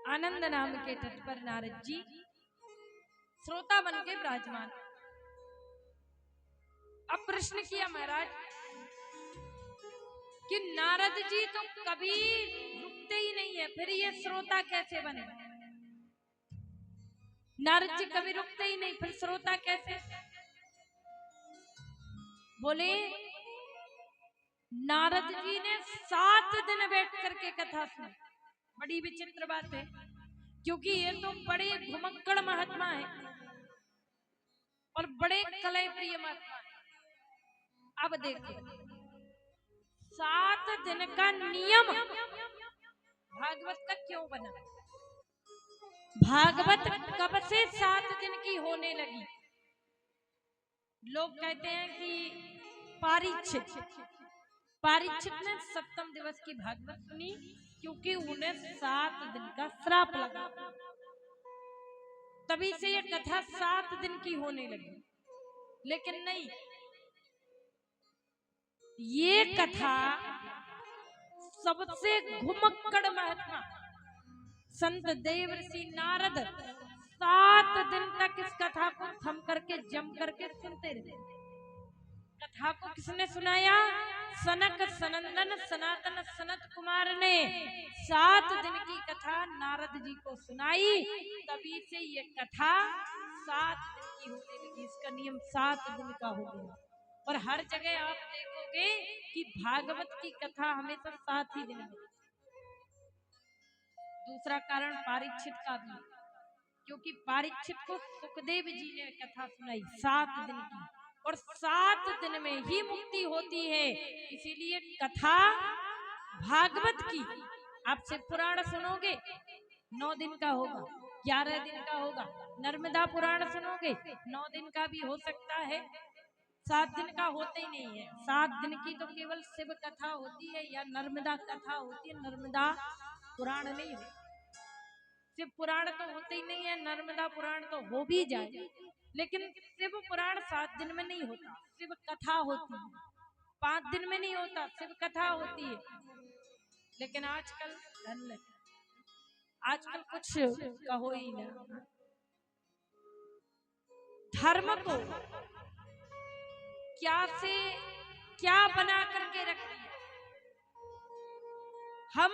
आनंद नाम के तट पर नारद जी श्रोता बन के विराजमान। अब प्रश्न किया महाराज कि नारद जी तो कभी रुकते ही नहीं है, फिर ये श्रोता कैसे बने? नारद जी कभी रुकते ही नहीं, फिर श्रोता कैसे? बोले नारद जी ने 7 दिन बैठ करके कथा सुनी। बड़ी विचित्र बात है, क्योंकि ये तो बड़े घुमक्कड़ महात्मा है और बड़े कलह प्रिय महात्मा है। अब देखो 7 दिन का नियम भागवत का क्यों बना? भागवत कब से 7 दिन की होने लगी? लोग कहते हैं कि पारीक्षित ने 7वें दिवस की भागवत सुनी क्योंकि उन्हें 7 दिन का श्राप लगा, तभी से ये कथा 7 दिन की होने लगी। लेकिन नहीं, ये कथा सबसे घुमक्कड़ महात्मा संत देवर्षि नारद 7 दिन तक इस कथा को थम करके जम करके सुनते रहे। कथा को किसने सुनाया? सनक सनंदन सनातन सनत कुमार ने 7 दिन की कथा नारद जी को सुनाई, तभी से ये कथा 7 दिन की होने लगी। इसका नियम 7 दिन का हो गया। और हर जगह आप देखोगे कि भागवत की कथा हमेशा 7 ही दिन में। दूसरा कारण परीक्षित का भी, क्योंकि परीक्षित को सुखदेव जी ने कथा सुनाई 7 दिन की, और 7 दिन में ही मुक्ति होती है। इसीलिए कथा भागवत की आप शिव पुराण सुनोगे 9 दिन का होगा, 11 दिन का होगा। नर्मदा पुराण सुनोगे 9 दिन का भी हो सकता है, 7 दिन का होते ही नहीं है। 7 दिन की तो केवल शिव कथा होती है या नर्मदा कथा होती है, नर्मदा पुराण नहीं होता। शिव पुराण तो होते ही नहीं है, नर्मदा पुराण तो हो भी जाए, लेकिन शिव पुराण 7 दिन में नहीं होता, शिव कथा होती है। 5 दिन में नहीं होता, शिव कथा होती है। लेकिन आजकल कुछ कहो ही ना, धर्म को क्या से क्या बना करके रख दिया। हम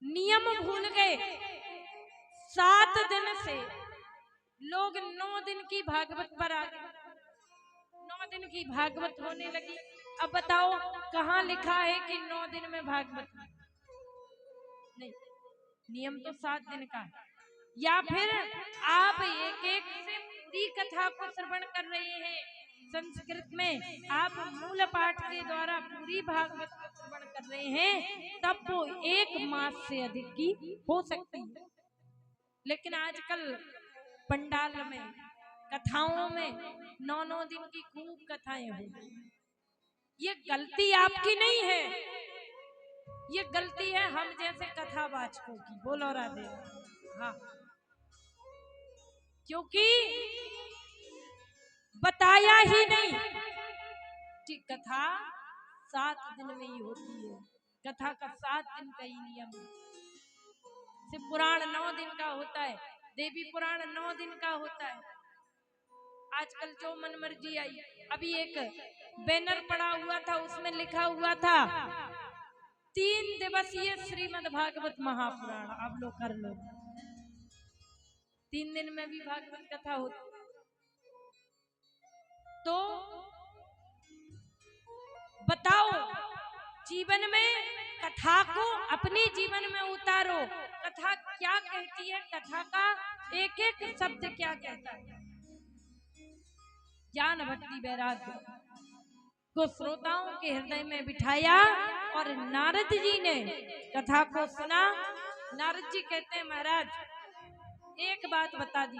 नियम भूल गए। 7 दिन से लोग 9 दिन की भागवत पर आ गए, 9 दिन की भागवत होने लगी। अब बताओ कहाँ लिखा है कि 9 दिन में भागवत? नहीं, नियम तो 7 दिन का है। या फिर आप एक एक से पूरी कथा को श्रवण कर रहे हैं संस्कृत में, आप मूल पाठ के द्वारा पूरी भागवत को श्रवण कर रहे हैं, तब वो 1 मास से अधिक की हो सकती है। लेकिन आजकल पंडाल में कथाओं में 9-9 दिन की खूब कथाएं हो। ये गलती आपकी नहीं है, ये गलती है हम जैसे कथावाचकों की। बोलो राधे। हाँ, क्योंकि बताया ही नहीं कि कथा 7 दिन में ही होती है। कथा का 7 दिन का ही नियम है। शिव पुराण 9 दिन का होता है, देवी पुराण 9 दिन का होता है। आजकल जो मन मर्जी आई। अभी एक बैनर पड़ा हुआ था, उसमें लिखा हुआ था 3 दिवसीय श्रीमद् भागवत महापुराण। आप लोग कर लो, 3 दिन में भी भागवत कथा होती। तो बताओ, जीवन में कथा को अपने जीवन में उतारो। कथा क्या कहती है, कथा का एक एक शब्द क्या कहता है। ज्ञान भक्ति वैराग्य को श्रोताओं के हृदय में बिठाया और नारद जी ने कथा को सुना। नारद जी कहते हैं महाराज एक बात बता दी,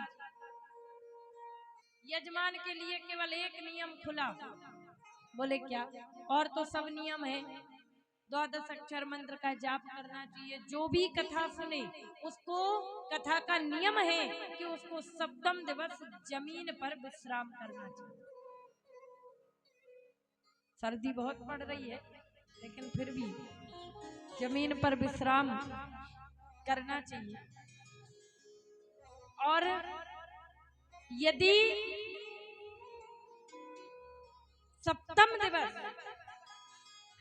यजमान के लिए केवल एक नियम खुला। बोले क्या? और तो सब नियम है, 12 अक्षर मंत्र का जाप करना चाहिए। जो भी कथा सुने उसको, कथा का नियम है कि उसको 7वें दिवस जमीन पर विश्राम करना चाहिए। सर्दी बहुत पड़ रही है, लेकिन फिर भी जमीन पर विश्राम करना चाहिए। और यदि सप्तम दिवस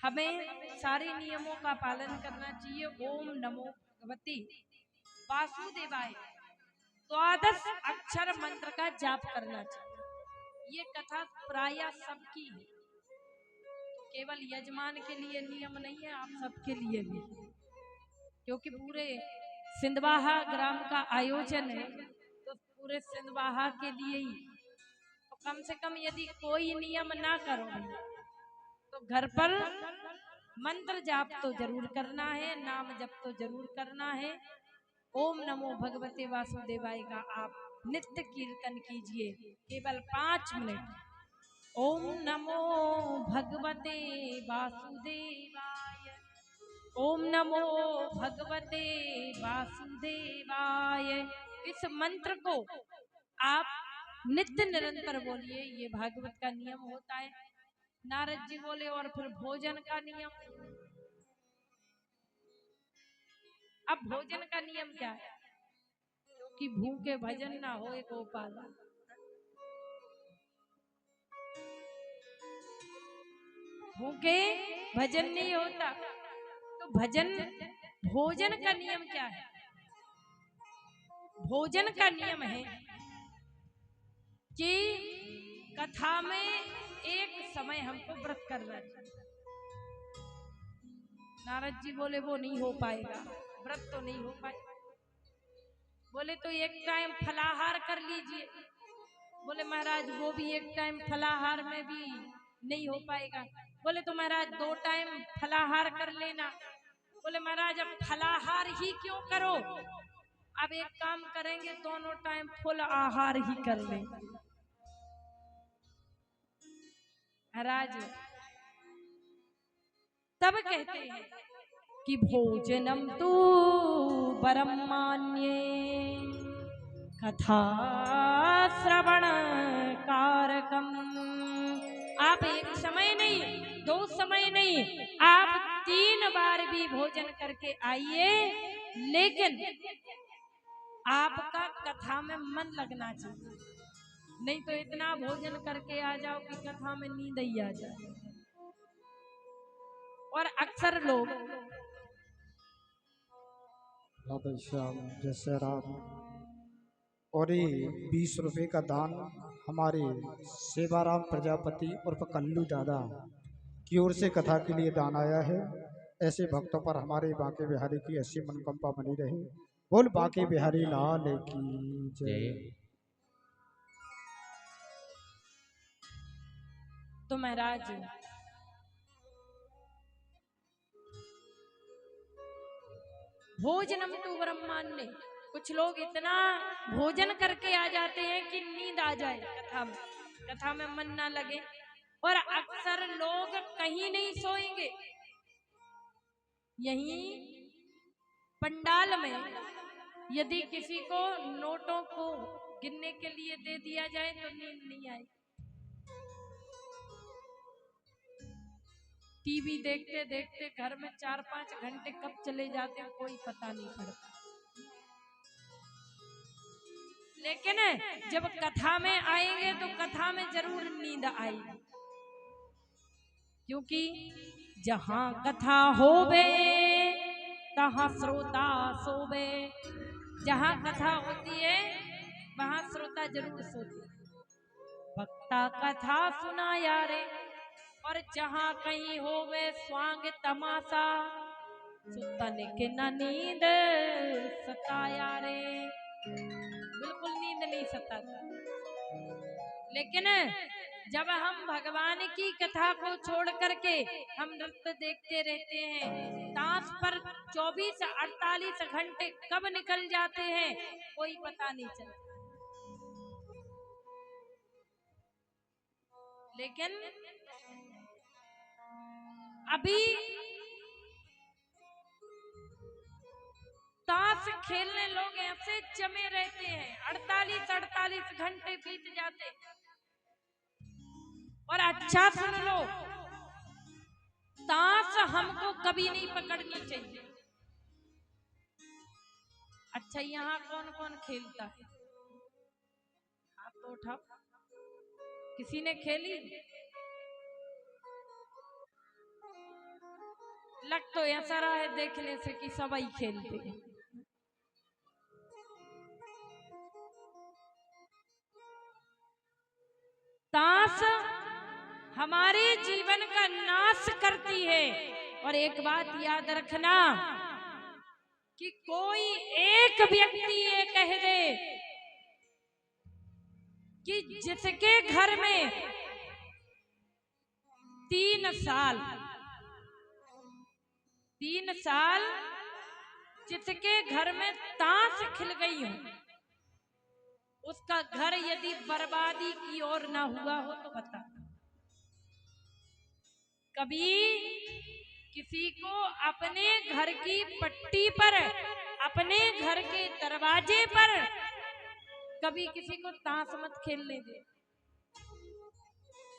हमें सारे नियमों का पालन करना चाहिए। ओम नमो भगवते वासुदेवाय द्वादश अक्षर मंत्र का जाप करना चाहिए। ये कथा प्राय सबकी है, केवल यजमान के लिए नियम नहीं है, आप सबके लिए भी, क्योंकि पूरे सिंधवाहा ग्राम का आयोजन है, तो पूरे सिंधवाहा के लिए ही। तो कम से कम यदि कोई नियम ना करो तो घर पर मंत्र जाप तो जरूर करना है, नाम जप तो जरूर करना है। ओम नमो भगवते वासुदेवाय का आप नित्य कीर्तन कीजिए, केवल 5 मिनट। ओम नमो भगवते वासुदेवाय, ओम नमो भगवते वासुदेवाय। इस मंत्र को आप नित्य निरंतर बोलिए, ये भागवत का नियम होता है। नारद जी बोले और फिर भोजन का नियम। अब भोजन का नियम क्या है? कि भूखे भजन ना होए गोपाल, भूखे भजन नहीं होता। तो भजन भोजन का नियम क्या है? भोजन का नियम है कि कथा में एक समय हमको व्रत करना चाहिए। नारद जी बोले वो नहीं हो पाएगा, व्रत तो नहीं हो पाएगा। बोले तो एक टाइम फलाहार कर लीजिए। बोले महाराज वो भी एक टाइम फलाहार में भी नहीं हो पाएगा। बोले तो महाराज 2 टाइम फलाहार कर लेना। बोले महाराज अब फलाहार ही क्यों करो, अब एक काम करेंगे, दोनों टाइम फुल आहार ही कर लें। महाराज तब कहते हैं कि भोजनम तू परम मान्ये कथा श्रवण कारकम। आप एक समय नहीं, 2 समय नहीं, आप 3 बार भी भोजन करके आइए, लेकिन आपका कथा में मन लगना चाहिए। नहीं तो इतना भोजन करके आ जाओ कि कथा में नींद ही आ जाए। और अक्सर लोग राधे श्याम जय श्री राम। और ये 20 रुपए का दान हमारे सेवाराम प्रजापति उर्फ कल्लू दादा की ओर से कथा के लिए दान आया है। ऐसे भक्तों पर हमारे बांके बिहारी की ऐसी मनोकामना बनी रही। बोल बांके बिहारी लाल की जय। तो महाराज भोजनम तू ब्रह्मांड, कुछ लोग इतना भोजन करके आ जाते हैं कि नींद आ जाए, कथा में मन ना लगे। और अक्सर लोग कहीं नहीं सोएंगे, यहीं पंडाल में यदि किसी को नोटों को गिनने के लिए दे दिया जाए तो नींद नहीं आए। टीवी देखते देखते घर में 4-5 घंटे कब चले जाते हैं कोई पता नहीं पड़ता। लेकिन जब कथा में आएंगे तो कथा में जरूर नींद आएगी, क्योंकि जहां कथा होवे तहां श्रोता सोवे। जहां कथा होती है वहां श्रोता जरूर सोते, भक्ता कथा सुना यारे। और जहां कहीं होवे स्वांग तमाशा, सुतन के न नींद सताया रे। बिल्कुल नींद नहीं सताता। लेकिन जब हम भगवान की कथा को छोड़ करके हम नृत्य देखते रहते हैं, ताश पर 24-48 घंटे कब निकल जाते हैं कोई पता नहीं चलता। लेकिन अभी ताश खेलने लोग ऐसे जमे रहते हैं, 48-48 घंटे बीत जाते। और अच्छा सुन लो, ताश हमको कभी नहीं पकड़नी चाहिए। अच्छा, यहाँ कौन कौन खेलता है? हाथ तो उठाओ। किसी ने खेली? लग तो ऐसा रहा है देखने से कि सब ही खेलते हैं। ताश हमारे जीवन का नाश करती है। और एक बात याद रखना कि कोई एक व्यक्ति ये कह दे कि जिसके घर में 3 साल जिसके घर में ताश खिल गई हो, उसका घर यदि बर्बादी की ओर ना हुआ हो तो बता। कभी किसी को अपने घर की पट्टी पर, अपने घर के दरवाजे पर कभी किसी को ताश मत खेलने दे,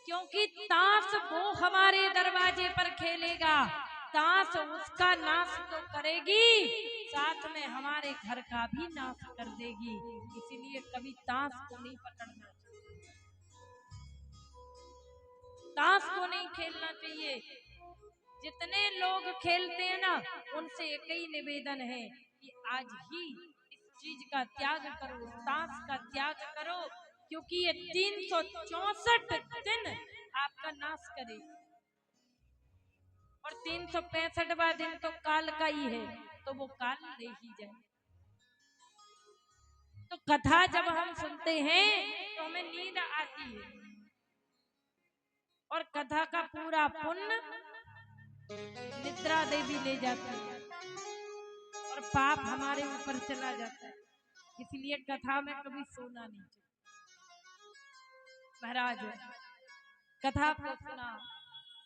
क्योंकि ताश वो हमारे दरवाजे पर खेलेगा, ताश उसका नाश तो करेगी, साथ में हमारे घर का भी नाश कर देगी। इसीलिए कभी ताश को नहीं पकड़ना चाहिए, ताश को नहीं खेलना चाहिए। जितने लोग खेलते हैं ना, उनसे एक ही निवेदन है कि आज ही इस चीज का त्याग करो, ताश का त्याग करो, क्योंकि ये 364 दिन आपका नाश करेगा और 365वां दिन तो काल का ही है, तो वो काल ले ही जाए। तो कथा जब हम सुनते हैं तो हमें नींद आती है और कथा का पूरा पुण्य निद्रा देवी ले जाती है और पाप हमारे ऊपर चला जाता है। इसलिए कथा में कभी सोना नहीं चाहिए। महाराज कथा को सुना,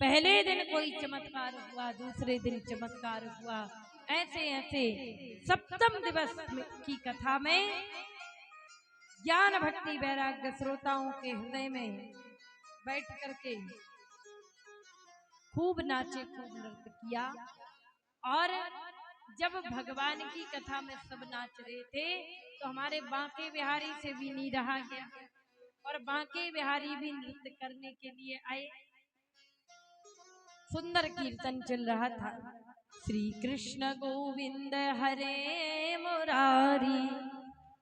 पहले दिन कोई चमत्कार हुआ, दूसरे दिन चमत्कार हुआ, ऐसे ऐसे सप्तम दिवस की कथा में ज्ञान भक्ति वैराग्य श्रोताओं के हृदय में बैठ करके खूब नाचे, खूब नृत्य किया। और जब भगवान की कथा में सब नाच रहे थे तो हमारे बांके बिहारी से भी नहीं रहा गया और बांके बिहारी भी नृत्य करने के लिए आए। सुंदर कीर्तन चल रहा था, श्री कृष्ण गोविंद हरे मुरारी,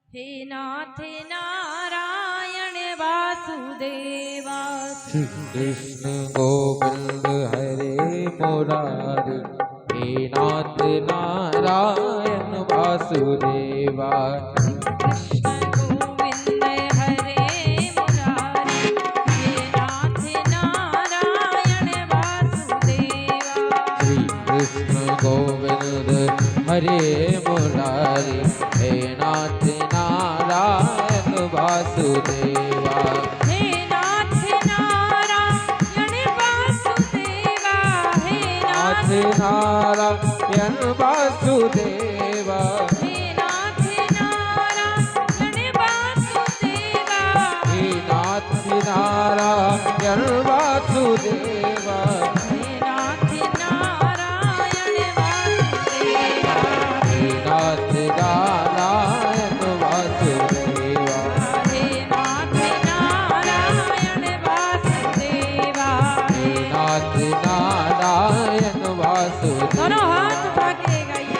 हे नाथ नारायण वासुदेवा। श्री कृष्ण गोविंद हरे मुरारी, हे नाथ नारायण वासुदेवा। कृष्ण गोविंद हरे मुरारी, हे नाथ नारायण वासुदेवा। श्री कृष्ण गोविंद हरे मुरारी, हे नाथ नारायण वासुदेवा। हे नाथ नारायण वासुदेवा, हे नाथ नारायण वासुदेवा। हे नाथ नारायण वासुदेवा, हे नाथ नारायण वासुदेवा। हे नाथ नारायण वासुदेवा, हे नाथ नारायण वासुदेवा। हे नाथ नारायण वासुदेवा। हे नाथ नारायण वासुदेवा। दोनों हाथ उठा के गाइए।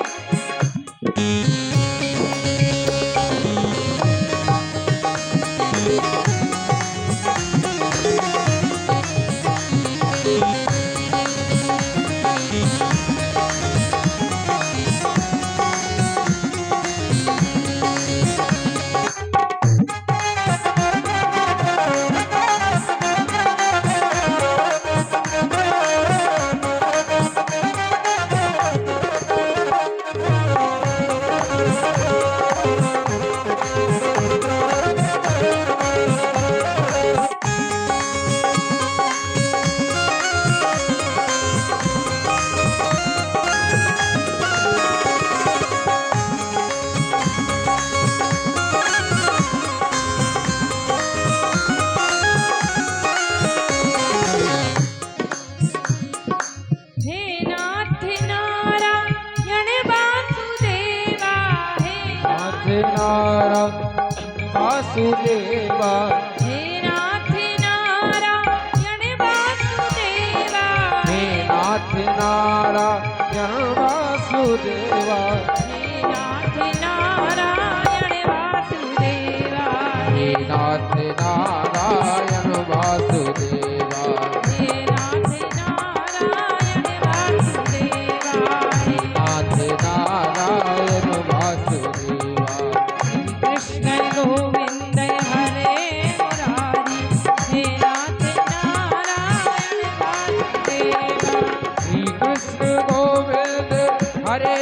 नारायण वासुदेवा हे नाथ नारायण वासुदेवा हे नाथ नारायण वासुदेवा हे नाथ नारायण वासुदेवा हे नाथ नारायण वासुदेवा हे नाथ नारायण वासुदेवा हे नाथ नारायण वासुदेवा कृष्ण गोविंद हरे मुरारी हे नाथ नारायण वासुदेवा श्री कृष्ण गोविंद हरे